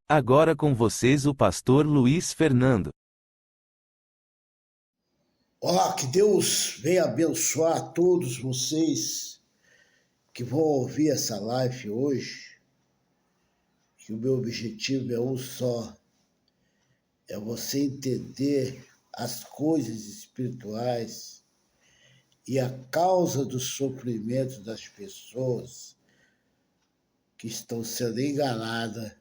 Agora com vocês o pastor Luiz Fernando. Olá, que Deus venha abençoar todos vocês que vão ouvir essa live hoje, que o meu objetivo é um só, é você entender as coisas espirituais e a causa do sofrimento das pessoas que estão sendo enganadas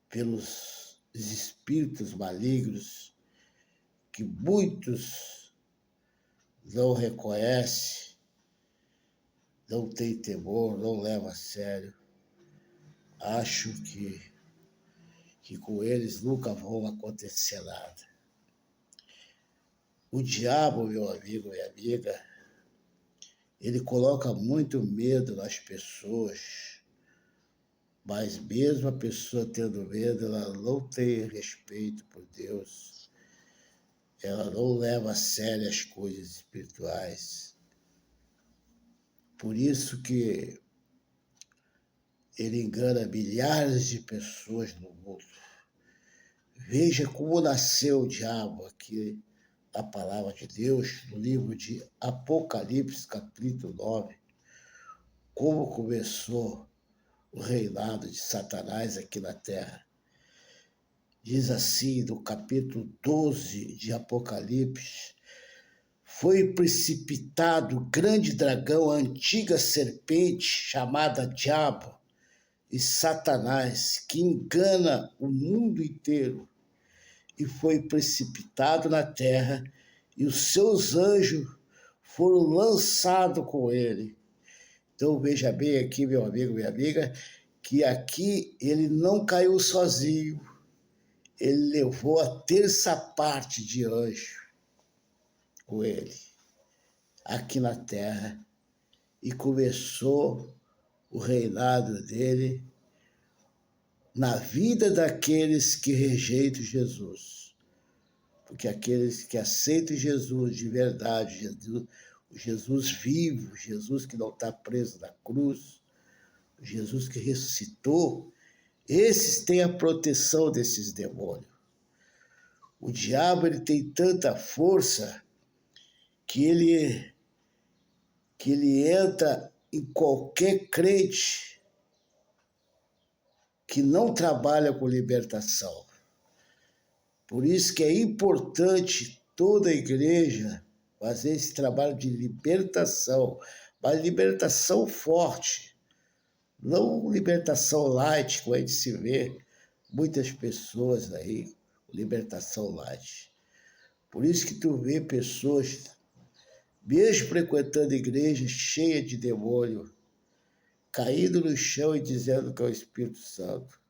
pelos espíritos malignos que muitos não reconhecem, não têm temor, não levam a sério. Acho que com eles nunca vão acontecer nada. O diabo, meu amigo, minha amiga, ele coloca muito medo nas pessoas, mas mesmo a pessoa tendo medo, ela não tem respeito por Deus, ela não leva a sério as coisas espirituais. Por isso que ele engana milhares de pessoas no mundo. Veja como nasceu o diabo aqui na palavra de Deus, no livro de Apocalipse, capítulo 9, como começou o reinado de Satanás aqui na terra. Diz assim, no capítulo 12 de Apocalipse: foi precipitado o grande dragão, a antiga serpente, chamada Diabo e Satanás, que engana o mundo inteiro, e foi precipitado na terra, e os seus anjos foram lançados com ele. Então veja bem aqui, meu amigo, minha amiga, que aqui ele não caiu sozinho, ele levou a terça parte de anjo com ele, aqui na terra, e começou o reinado dele na vida daqueles que rejeitam Jesus. Porque aqueles que aceitam Jesus de verdade, o Jesus vivo, Jesus que não está preso na cruz, o Jesus que ressuscitou, esses têm a proteção desses demônios. O diabo ele tem tanta força que ele entra em qualquer crente que não trabalha com libertação. Por isso que é importante toda a igreja fazer esse trabalho de libertação, mas libertação forte, não libertação light, como a gente se vê muitas pessoas aí, libertação light. Por isso que tu vê pessoas, mesmo frequentando igrejas cheias de demônio, caindo no chão e dizendo que é o Espírito Santo.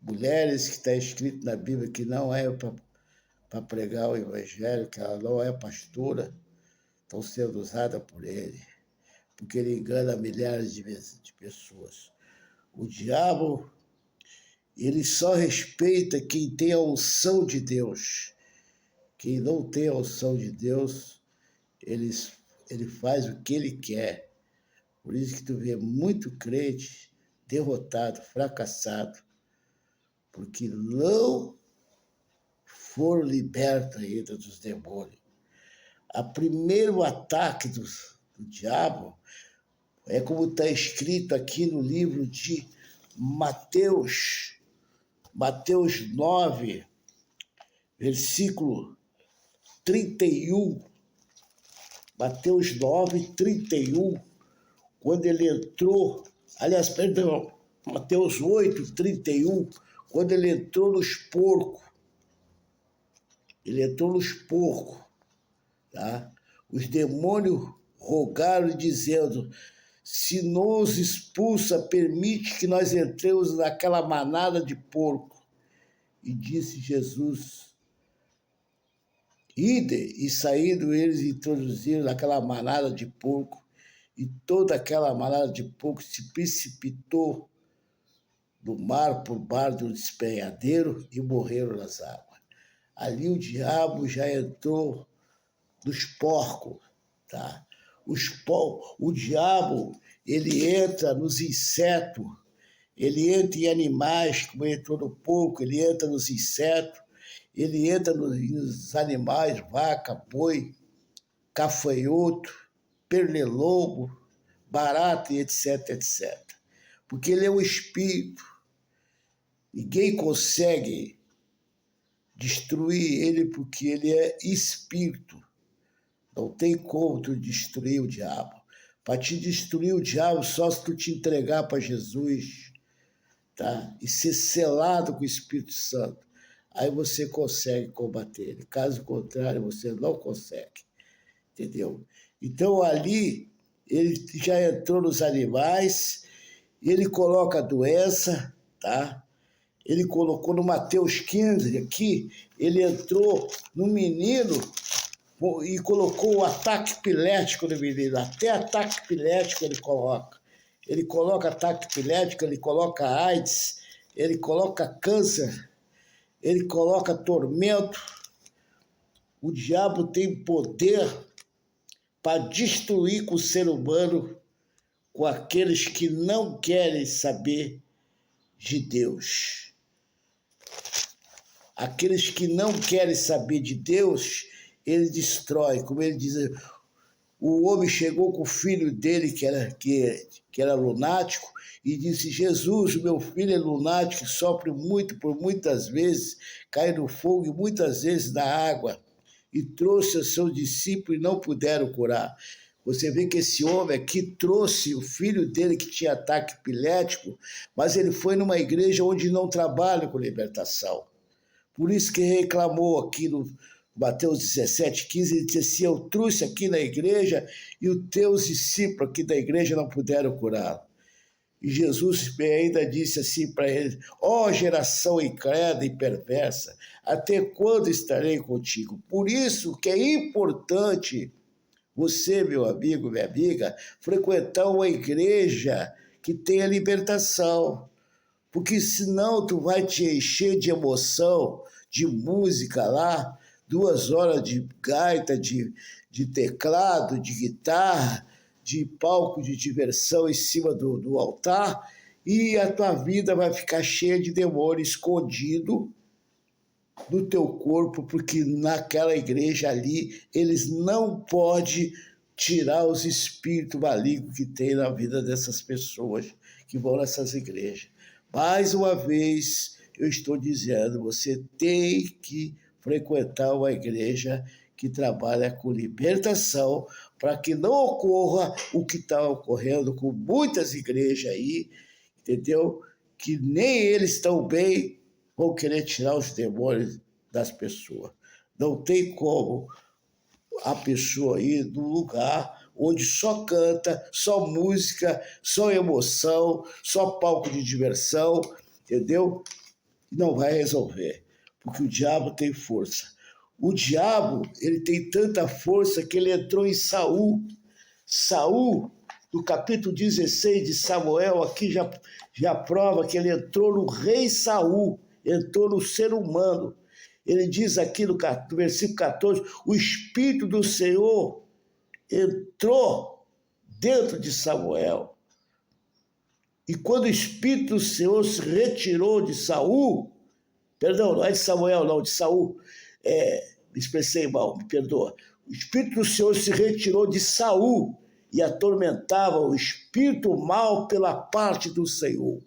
Mulheres que está escrito na Bíblia que não é para pregar o evangelho, que ela não é pastora, estão sendo usadas por ele, porque ele engana milhares de pessoas. O diabo, ele só respeita quem tem a unção de Deus. Quem não tem a unção de Deus, ele faz o que ele quer. Por isso que tu vê muito crente derrotado, fracassado, porque não foram libertos ainda dos demônios. O primeiro ataque do diabo é como está escrito aqui no livro de Mateus 9, versículo 31. Mateus 9, 31, quando ele entrou, aliás, perdão, Mateus 8, 31, quando ele entrou nos porcos. Ele entrou nos porcos, tá? Os demônios rogaram dizendo: se nos expulsa, permite que nós entremos naquela manada de porco. E disse Jesus: ide, e saindo eles introduziram naquela manada de porco, e toda aquela manada de porco se precipitou do mar por baixo do despenhadeiro e morreram nas águas. Ali o diabo já entrou nos porcos, tá? O diabo, ele entra nos insetos, ele entra em animais, como ele entrou no porco, ele entra nos insetos, ele entra nos animais, vaca, boi, cafanhoto, pernilongo, barata e etc, etc. Porque ele é um espírito. Ninguém consegue destruir ele porque ele é espírito. Não tem como tu destruir o diabo. Para te destruir o diabo, só se tu te entregar para Jesus, tá? E ser selado com o Espírito Santo. Aí você consegue combater ele. Caso contrário, você não consegue. Entendeu? Então ali, ele já entrou nos animais, ele coloca a doença, tá? Ele colocou no Mateus 15 aqui, ele entrou no menino e colocou o ataque epilético no menino. Até ataque epilético ele coloca. Ele coloca ataque epilético, ele coloca AIDS, ele coloca câncer, ele coloca tormento. O diabo tem poder para destruir com o ser humano, com aqueles que não querem saber de Deus. Aqueles que não querem saber de Deus, ele destrói. Como ele diz, o homem chegou com o filho dele, que era lunático, e disse: Jesus, meu filho é lunático, sofre muito por muitas vezes, cai no fogo e muitas vezes na água. E trouxe a seus discípulos e não puderam curar. Você vê que esse homem aqui trouxe o filho dele que tinha ataque epilético, mas ele foi numa igreja onde não trabalha com libertação. Por isso que reclamou aqui no Mateus 17:15, ele disse assim: eu trouxe aqui na igreja e os teus discípulos aqui da igreja não puderam curar. E Jesus ainda disse assim para ele: ó geração incrédula e perversa, até quando estarei contigo? Por isso que é importante você, meu amigo, minha amiga, frequentar uma igreja que tenha libertação. Porque senão tu vai te encher de emoção, de música lá, 2 horas de gaita, de teclado, de guitarra, de palco de diversão em cima do altar, e a tua vida vai ficar cheia de demônio escondido no teu corpo, porque naquela igreja ali eles não podem tirar os espíritos malignos que tem na vida dessas pessoas que vão nessas igrejas. Mais uma vez, eu estou dizendo, você tem que frequentar uma igreja que trabalha com libertação, para que não ocorra o que está ocorrendo com muitas igrejas aí, entendeu? Que nem eles estão bem, vão querer tirar os demônios das pessoas. Não tem como a pessoa ir num lugar onde só canta, só música, só emoção, só palco de diversão, entendeu? Não vai resolver, porque o diabo tem força. O diabo, ele tem tanta força que ele entrou em Saul. Saul, no capítulo 16 de Samuel, aqui já prova que ele entrou no rei Saul, entrou no ser humano. Ele diz aqui no versículo 14, o Espírito do Senhor entrou dentro de Samuel. E quando o Espírito do Senhor se retirou de Saul, perdão, não é de Samuel, não, de Saul, me expressei mal, me perdoa. O Espírito do Senhor se retirou de Saul e atormentava o espírito mal pela parte do Senhor.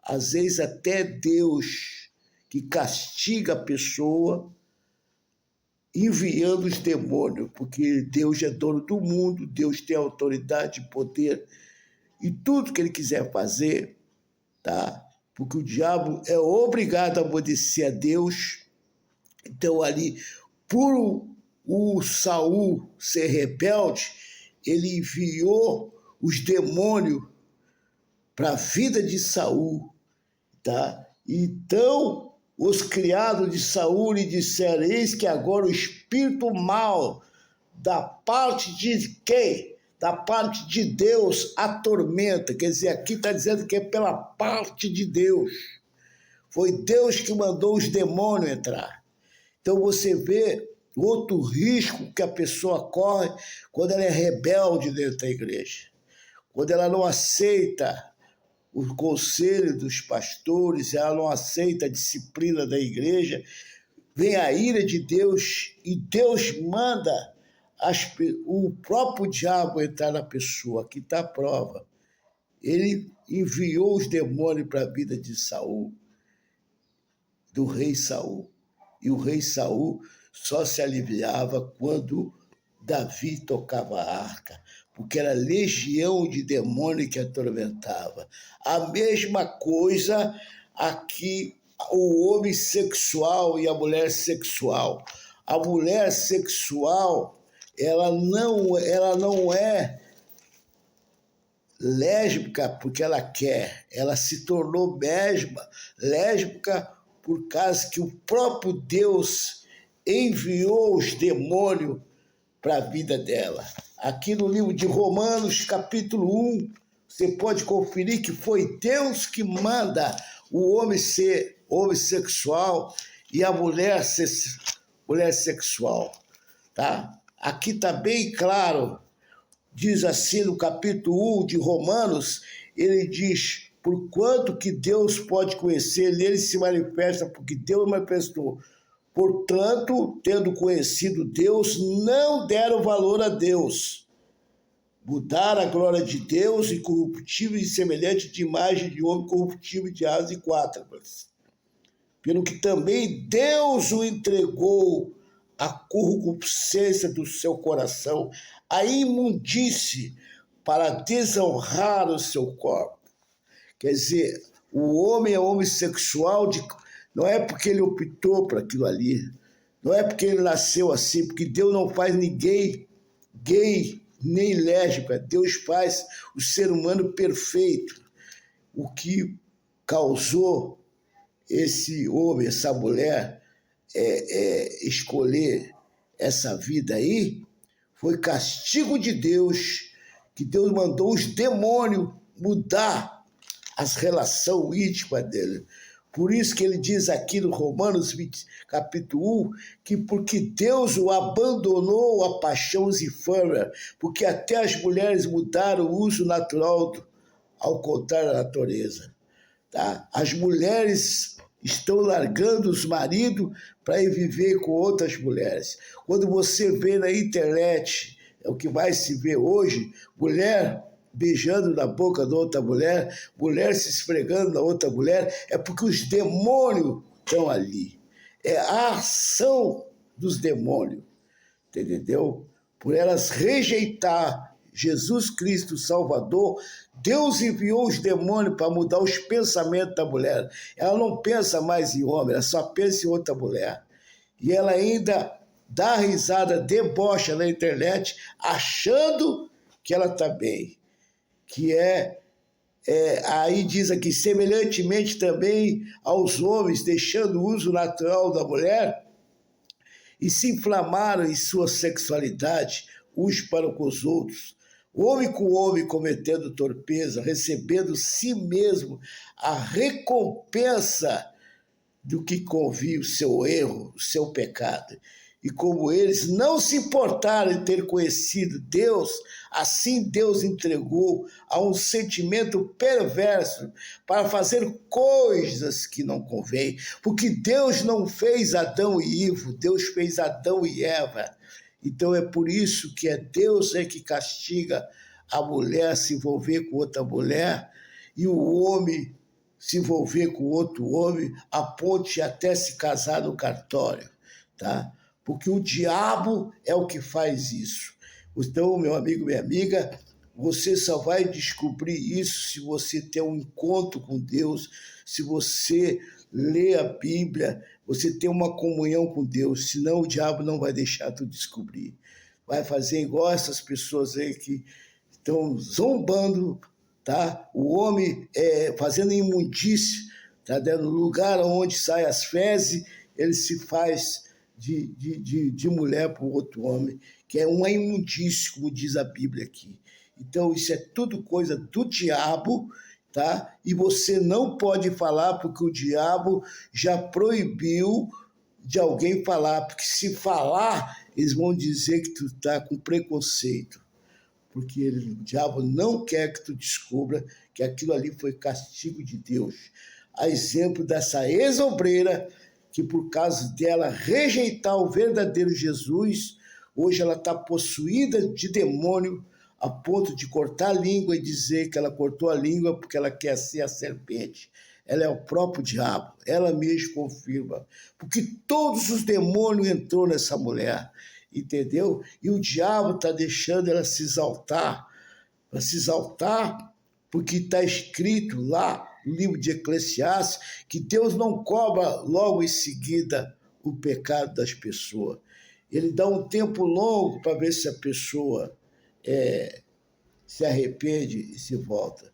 Às vezes até Deus, que castiga a pessoa, enviando os demônios, porque Deus é dono do mundo, Deus tem autoridade e poder, e tudo que ele quiser fazer, tá? Porque o diabo é obrigado a obedecer a Deus. Então ali, por o Saul ser rebelde, ele enviou os demônios para a vida de Saul, tá? Então os criados de Saul lhe disseram: eis que agora o espírito mau da parte de quem? Da parte de Deus atormenta. Quer dizer, aqui está dizendo que é pela parte de Deus. Foi Deus que mandou os demônios entrar. Então você vê outro risco que a pessoa corre quando ela é rebelde dentro da igreja. Quando ela não aceita o conselho dos pastores, ela não aceita a disciplina da igreja, vem a ira de Deus e Deus manda o próprio diabo entrar na pessoa. Aqui está a prova. Ele enviou os demônios para a vida de Saul, do rei Saul. E o rei Saul só se aliviava quando Davi tocava a arca, porque era legião de demônio que atormentava. A mesma coisa aqui, o homem sexual e a mulher sexual. A mulher sexual, ela não é lésbica porque ela quer, ela se tornou lésbica por causa que o próprio Deus enviou os demônios para a vida dela. Aqui no livro de Romanos, capítulo 1, você pode conferir que foi Deus que manda o homem ser homossexual e a mulher sexual. Tá? Aqui está bem claro, diz assim no capítulo 1 de Romanos, ele diz, porquanto que Deus pode conhecer, nele se manifesta, porque Deus manifestou. Portanto, tendo conhecido Deus, não deram valor a Deus. Mudaram a glória de Deus, incorruptível e semelhante de imagem de homem corruptível de asas e quádruplas. Pelo que também Deus o entregou à concupiscência do seu coração, à imundície, para desonrar o seu corpo. Quer dizer, o homem é homossexual, não é porque ele optou para aquilo ali, não é porque ele nasceu assim, porque Deus não faz ninguém gay nem lésbica, Deus faz o ser humano perfeito. O que causou esse homem, essa mulher, escolher essa vida aí, foi castigo de Deus, que Deus mandou os demônios mudar as relações íntimas dele. Por isso que ele diz aqui no Romanos 20, capítulo 1, que porque Deus o abandonou a paixões efêmeras, porque até as mulheres mudaram o uso natural ao contrário da natureza. Tá? As mulheres estão largando os maridos para ir viver com outras mulheres. Quando você vê na internet, é o que mais se vê hoje, mulher beijando na boca da outra mulher, mulher se esfregando na outra mulher, é porque os demônios estão ali. É a ação dos demônios, entendeu? Por elas rejeitar Jesus Cristo Salvador, Deus enviou os demônios para mudar os pensamentos da mulher. Ela não pensa mais em homem, ela só pensa em outra mulher. E ela ainda dá risada, debocha na internet, achando que ela está bem. Que aí diz aqui, semelhantemente também aos homens, deixando o uso natural da mulher, e se inflamaram em sua sexualidade, uns para com os outros, homem com homem cometendo torpeza, recebendo si mesmo a recompensa do que convia o seu erro, o seu pecado. E como eles não se importaram em ter conhecido Deus, assim Deus entregou a um sentimento perverso para fazer coisas que não convém. Porque Deus não fez Adão e Ivo, Deus fez Adão e Eva. Então é por isso que é Deus que castiga a mulher se envolver com outra mulher e o homem se envolver com outro homem, a ponto de até se casar no cartório, tá? Porque o diabo é o que faz isso. Então, meu amigo, minha amiga, você só vai descobrir isso se você ter um encontro com Deus, se você ler a Bíblia, você ter uma comunhão com Deus, senão o diabo não vai deixar tu descobrir. Vai fazer igual essas pessoas aí que estão zombando, tá? O homem fazendo imundície, tá? No lugar onde saem as fezes, ele se faz de mulher para o outro homem, que é uma imundície, como diz a Bíblia aqui. Então, isso é tudo coisa do diabo, tá? E você não pode falar, porque o diabo já proibiu de alguém falar, porque se falar, eles vão dizer que tu está com preconceito. porque o diabo não quer que tu descubra que aquilo ali foi castigo de Deus. A exemplo dessa ex-obreira, que por causa dela rejeitar o verdadeiro Jesus, hoje ela está possuída de demônio, a ponto de cortar a língua e dizer que ela cortou a língua porque ela quer ser a serpente. Ela é o próprio diabo, ela mesma confirma, porque todos os demônios entrou nessa mulher, entendeu? E o diabo está deixando ela se exaltar porque está escrito lá no livro de Eclesiastes que Deus não cobra logo em seguida o pecado das pessoas. Ele dá um tempo longo para ver se a pessoa se arrepende e se volta.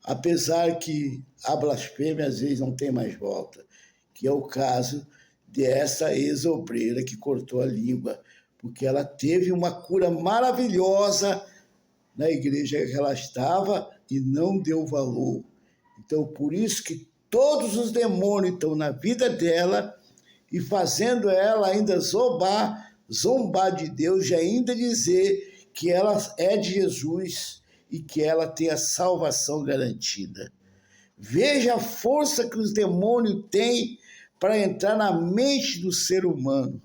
Apesar que a blasfêmia às vezes não tem mais volta, que é o caso dessa ex-obreira que cortou a língua, porque ela teve uma cura maravilhosa na igreja que ela estava e não deu valor. Então, por isso que todos os demônios estão na vida dela e fazendo ela ainda zombar de Deus e ainda dizer que ela é de Jesus e que ela tem a salvação garantida. Veja a força que os demônios têm para entrar na mente do ser humano.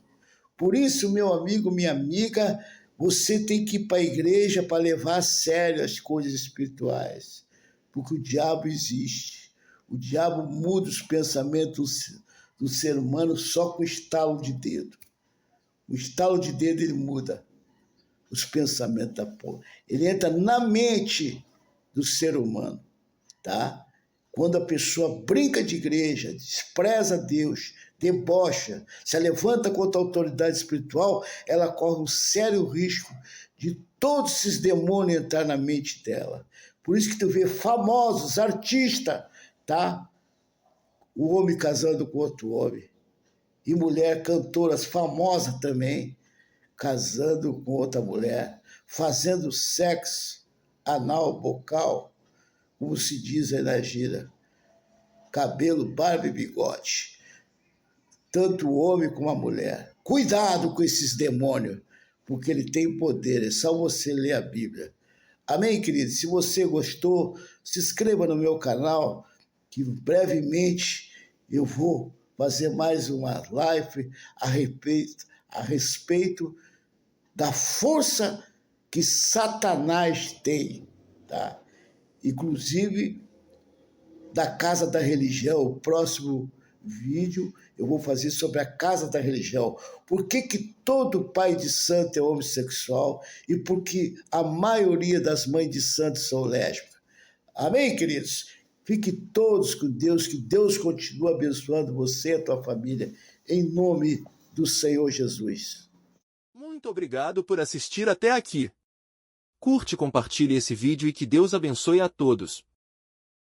Por isso, meu amigo, minha amiga, você tem que ir para a igreja para levar a sério as coisas espirituais, porque o diabo existe. O diabo muda os pensamentos do ser humano só com o estalo de dedo. O estalo de dedo ele muda os pensamentos da porra. Ele entra na mente do ser humano, tá? Quando a pessoa brinca de igreja, despreza Deus, debocha, se levanta contra a autoridade espiritual, ela corre um sério risco de todos esses demônios entrar na mente dela. Por isso que tu vê famosos, artistas, tá? O homem casando com outro homem. E mulher, cantoras famosas também, casando com outra mulher, fazendo sexo anal, bocal, como se diz aí na gíria, cabelo, barba e bigode. Tanto o homem como a mulher. Cuidado com esses demônios, porque ele tem poder, é só você ler a Bíblia. Amém, querido? Se você gostou, se inscreva no meu canal, que brevemente eu vou fazer mais uma live a respeito da força que Satanás tem, tá? Inclusive da casa da religião. O próximo vídeo eu vou fazer sobre a casa da religião. Por que que todo pai de santo é homossexual e por que a maioria das mães de santos são lésbicas? Amém, queridos? Fiquem todos com Deus, que Deus continue abençoando você e a tua família, em nome do Senhor Jesus. Muito obrigado por assistir até aqui. Curte e compartilhe esse vídeo e que Deus abençoe a todos.